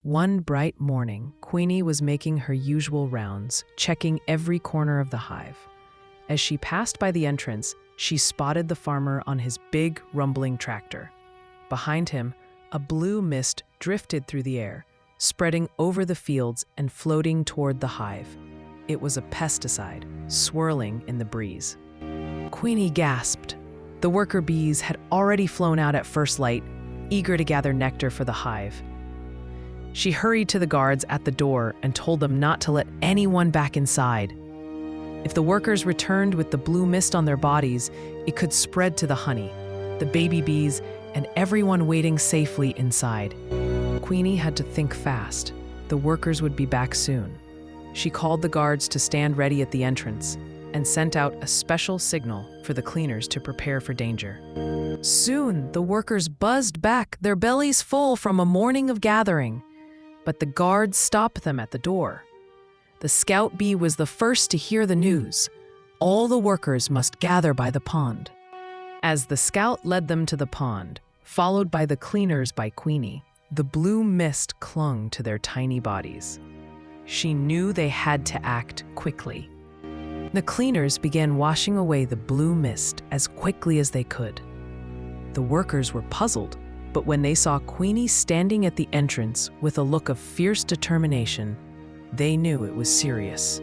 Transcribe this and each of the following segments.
One bright morning, Queenie was making her usual rounds, checking every corner of the hive. As she passed by the entrance, she spotted the farmer on his big, rumbling tractor. Behind him, a blue mist drifted through the air, spreading over the fields and floating toward the hive. It was a pesticide, swirling in the breeze. Queenie gasped. The worker bees had already flown out at first light, eager to gather nectar for the hive. She hurried to the guards at the door and told them not to let anyone back inside. If the workers returned with the blue mist on their bodies, it could spread to the honey, the baby bees, and everyone waiting safely inside. Queenie had to think fast. The workers would be back soon. She called the guards to stand ready at the entrance and sent out a special signal for the cleaners to prepare for danger. Soon, the workers buzzed back, their bellies full from a morning of gathering. But the guards stopped them at the door. The scout bee was the first to hear the news. All the workers must gather by the pond. As the scout led them to the pond, followed by the cleaners by Queenie, the blue mist clung to their tiny bodies. She knew they had to act quickly. The cleaners began washing away the blue mist as quickly as they could. The workers were puzzled, but when they saw Queenie standing at the entrance with a look of fierce determination, they knew it was serious.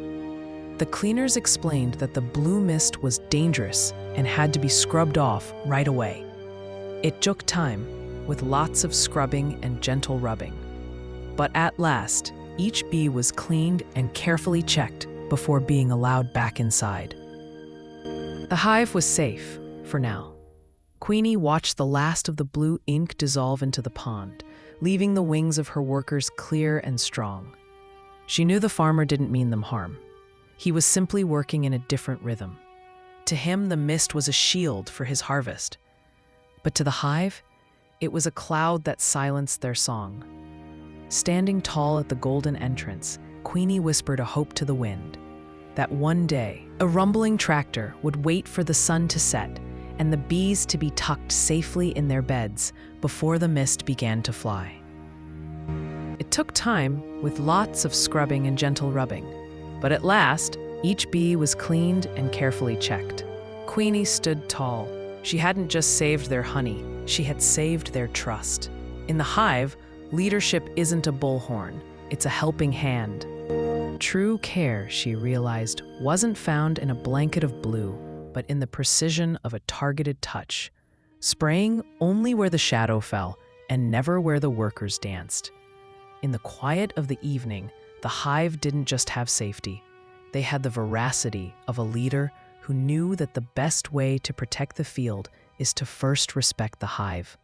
The cleaners explained that the blue mist was dangerous and had to be scrubbed off right away. It took time, with lots of scrubbing and gentle rubbing. But at last, each bee was cleaned and carefully checked before being allowed back inside. The hive was safe, for now. Queenie watched the last of the blue ink dissolve into the pond, leaving the wings of her workers clear and strong. She knew the farmer didn't mean them harm. He was simply working in a different rhythm. To him, the mist was a shield for his harvest. But to the hive, it was a cloud that silenced their song. Standing tall at the golden entrance, Queenie whispered a hope to the wind, that one day, a rumbling tractor would wait for the sun to set and the bees to be tucked safely in their beds before the mist began to fly. It took time, with lots of scrubbing and gentle rubbing, but at last, each bee was cleaned and carefully checked. Queenie stood tall. She hadn't just saved their honey, she had saved their trust. In the hive, leadership isn't a bullhorn, it's a helping hand. True care, she realized, wasn't found in a blanket of blue, but in the precision of a targeted touch, spraying only where the shadow fell and never where the workers danced. In the quiet of the evening, the hive didn't just have safety. They had the veracity of a leader who knew that the best way to protect the field is to first respect the hive.